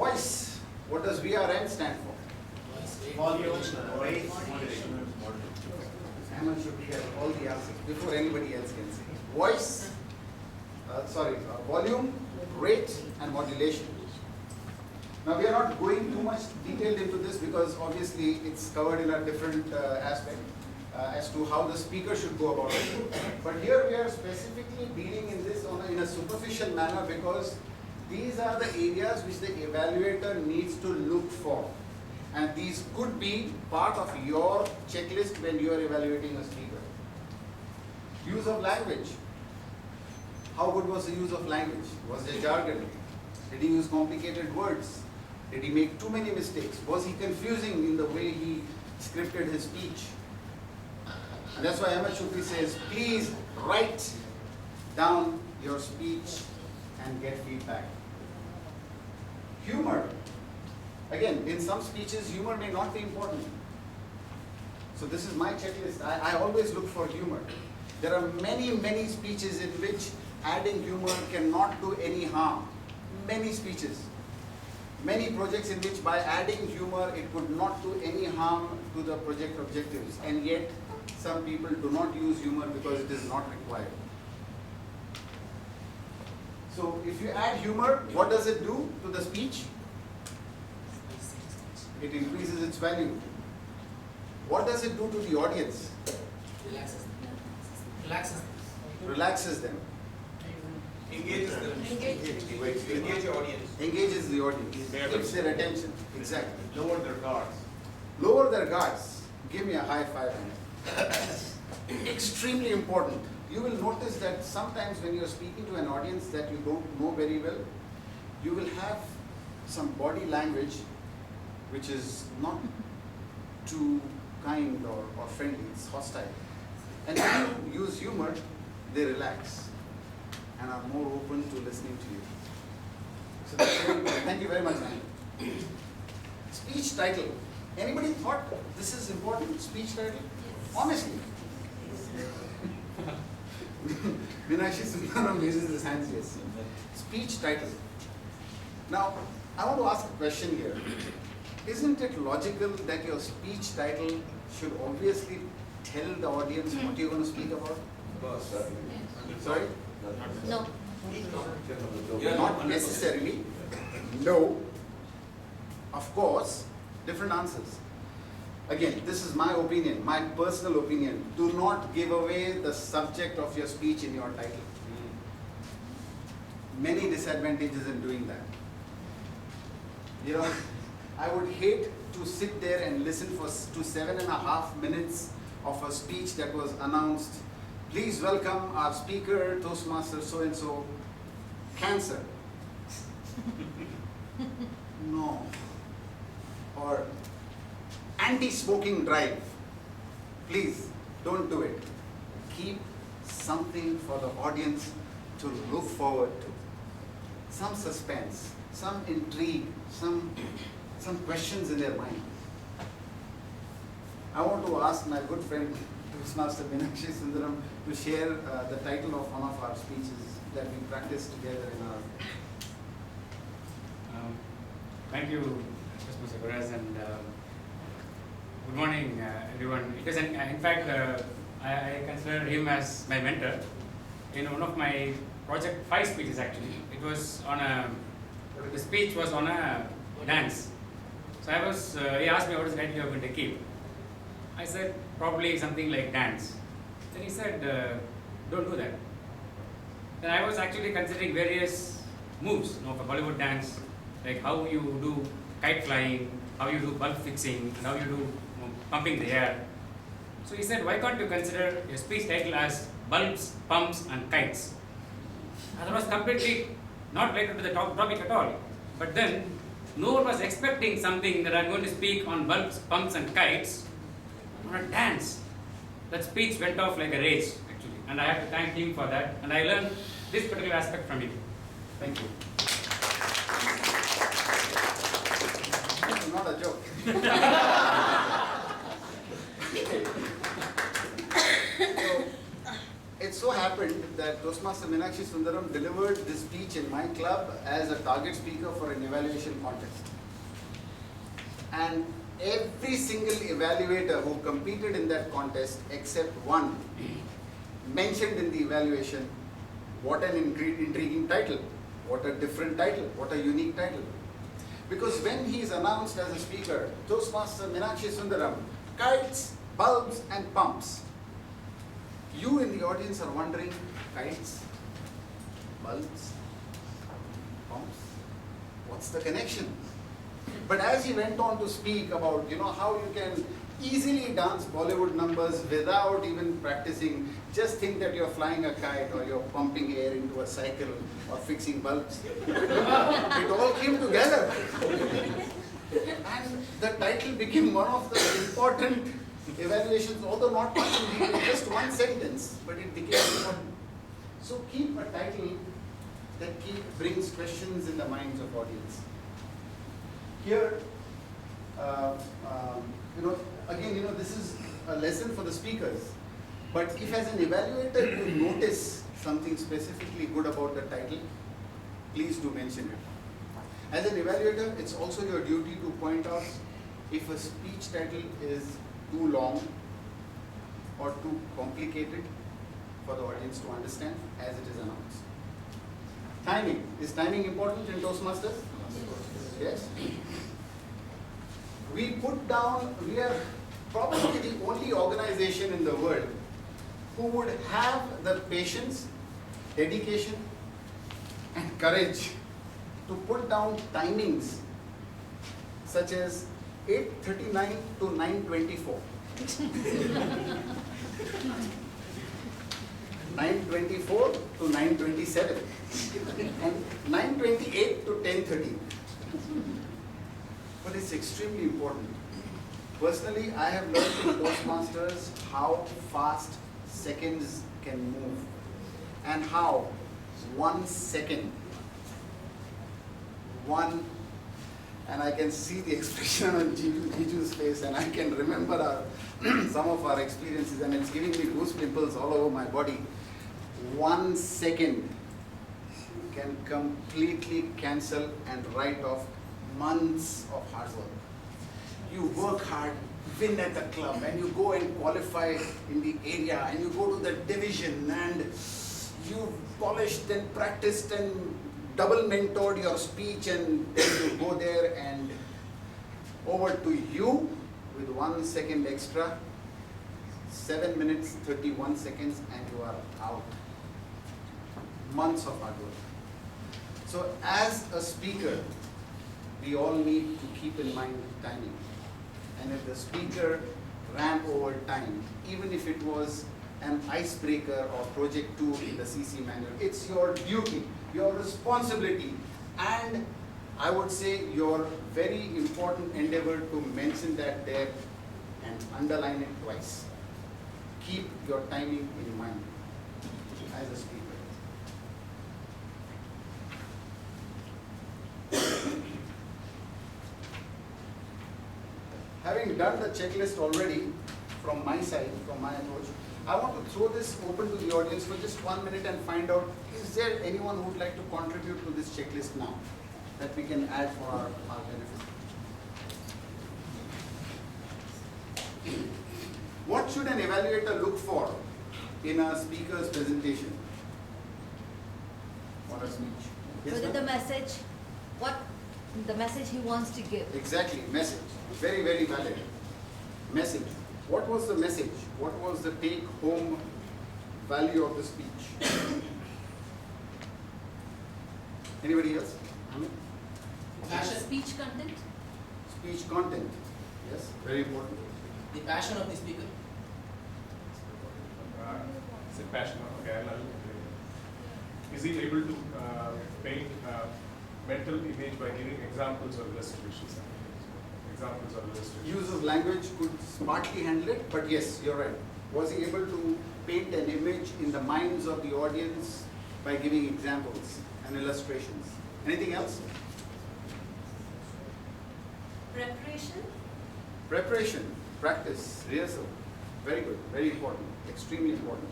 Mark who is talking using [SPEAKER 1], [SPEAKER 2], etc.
[SPEAKER 1] Voice. What does VRM stand for?
[SPEAKER 2] Volume,
[SPEAKER 1] Rate, Ahmed should get all the answers before anybody else can say. Voice, volume, rate, and modulation. Now we are not going too much detailed into this because obviously it's covered in a different aspect as to how the speaker should go about it. But here we are specifically dealing in this in a superficial manner because these are the areas which the evaluator needs to look for. And these could be part of your checklist when you are evaluating a speaker. Use of language. How good was the use of language? Was there jargon? Did he use complicated words? Did he make too many mistakes? Was he confusing in the way he scripted his speech? And that's why Ahmed Shukri says, please write down your speech and get feedback. Humor. Again, in some speeches, humor may not be important. So this is my checklist. I always look for humor. There are many, many speeches in which adding humor cannot do any harm. Many speeches. Many projects in which by adding humor, it could not do any harm to the project objectives. And yet, some people do not use humor because it is not required. So if you add humor, what does it do to the speech? It increases its value. What does it do to the audience? Relaxes them.
[SPEAKER 3] Engages them. Engage your audience.
[SPEAKER 1] Engages the audience. Keeps their attention. Exactly.
[SPEAKER 3] Lower their guards.
[SPEAKER 1] Lower their guards. Give me a high five. Extremely important. You will notice that sometimes when you are speaking to an audience that you don't know very well, you will have some body language which is not too kind or friendly, it's hostile. And when you use humor, they relax and are more open to listening to you. So that's very important. Thank you very much, man. Speech title. Anybody thought this is important, speech title? Honestly. Meenakshi Sundaram raises his hands, yes. Speech title. Now, I want to ask a question here. Isn't it logical that your speech title should obviously tell the audience what you're going to speak about? Sorry?
[SPEAKER 4] No.
[SPEAKER 1] Not necessarily. No. Of course, different answers. Again, this is my opinion, my personal opinion. Do not give away the subject of your speech in your title. Many disadvantages in doing that. You know, I would hate to sit there and listen to 7.5 minutes of a speech that was announced. Please welcome our speaker, Toastmaster so-and-so, cancer. No. Or anti-smoking drive. Please, don't do it. Keep something for the audience to look forward to. Some suspense, some intrigue, some questions in their mind. I want to ask my good friend, Toastmaster Meenakshi Sundaram, to share the title of one of our speeches that we practiced together in our...
[SPEAKER 5] Thank you, Mr. Guraz, and good morning, everyone. It is in fact, I consider him as my mentor. In one of my project 5 speeches, actually, it was on the speech was on a dance. So he asked me what is the title you are going to keep. I said probably something like dance. Then he said, don't do that. Then I was actually considering various moves, for Bollywood dance, like how you do kite flying, how you do bulb fixing, and how you do pumping the air. So he said, why can't you consider your speech title as bulbs, pumps, and kites? And that was completely not related to the topic at all. But then, no one was expecting something that I'm going to speak on bulbs, pumps, and kites on a dance. That speech went off like a rage, actually. And I have to thank him for that. And I learned this particular aspect from him. Thank you.
[SPEAKER 1] Not a joke. So, it's so happened that Toastmaster Meenakshi Sundaram delivered this speech in my club as a target speaker for an evaluation contest. And every single evaluator who competed in that contest except one mentioned in the evaluation, what an intriguing title, what a different title, what a unique title. Because when he is announced as a speaker, Toastmaster Meenakshi Sundaram, kites, bulbs and pumps. You in the audience are wondering, kites, bulbs, pumps, what's the connection? But as he went on to speak about, how you can easily dance Bollywood numbers without even practicing, just think that you're flying a kite or you're pumping air into a cycle or fixing bulbs. It all came together. And the title became one of the important evaluations, although not much in detail, just one sentence, but it became important. So keep a title that brings questions in the minds of audience. Here, again, this is a lesson for the speakers. But if as an evaluator you notice something specifically good about the title, please do mention it. As an evaluator, it's also your duty to point out if a speech title is too long or too complicated for the audience to understand as it is announced. Timing. Is timing important in Toastmasters? Yes. We are probably the only organization in the world who would have the patience, dedication, and courage to put down timings such as 8:39 to 9:24. 9:24 to 9:27 and 9:28 to 10:30. But it's extremely important. Personally, I have learned from Toastmasters how fast seconds can move and how 1 second, and I can see the expression on Jiju's face, and I can remember some of our experiences, and it's giving me goose pimples all over my body. 1 second can completely cancel and write off months of hard work. You work hard, win at the club, and you go and qualify in the area, and you go to the division, and you polished and practiced and double mentored your speech, and then you go there and over to you with 1 second extra, 7 minutes, 31 seconds, and you are out. Months of hard work. So as a speaker, we all need to keep in mind timing. And if the speaker ran over time, even if it was an icebreaker or project 2 in the CC manual, it's your duty, your responsibility, and I would say your very important endeavor to mention that there and underline it twice. Keep your timing in mind as a speaker. Having done the checklist already from my side, from my approach, I want to throw this open to the audience for just 1 minute and find out, is there anyone who would like to contribute to this checklist now that we can add for our benefit? What should an evaluator look for in a speaker's presentation or a speech? Yes,
[SPEAKER 2] Whether
[SPEAKER 1] ma'am?
[SPEAKER 2] the message, what the message he wants to give.
[SPEAKER 1] Exactly, message. Very, very valid. Message. What was the message? What was the take-home value of the speech? Anybody else?
[SPEAKER 2] Speech content.
[SPEAKER 1] Speech content. Yes, very important.
[SPEAKER 4] The passion of the speaker.
[SPEAKER 6] It's a passion. Okay, is he able to paint mental image by giving examples or illustrations? Examples or illustrations.
[SPEAKER 1] Use of language could smartly handle it, but yes, you're right. Was he able to paint an image in the minds of the audience by giving examples and illustrations? Anything else?
[SPEAKER 2] Preparation.
[SPEAKER 1] Preparation, practice, rehearsal. Very good, very important, extremely important.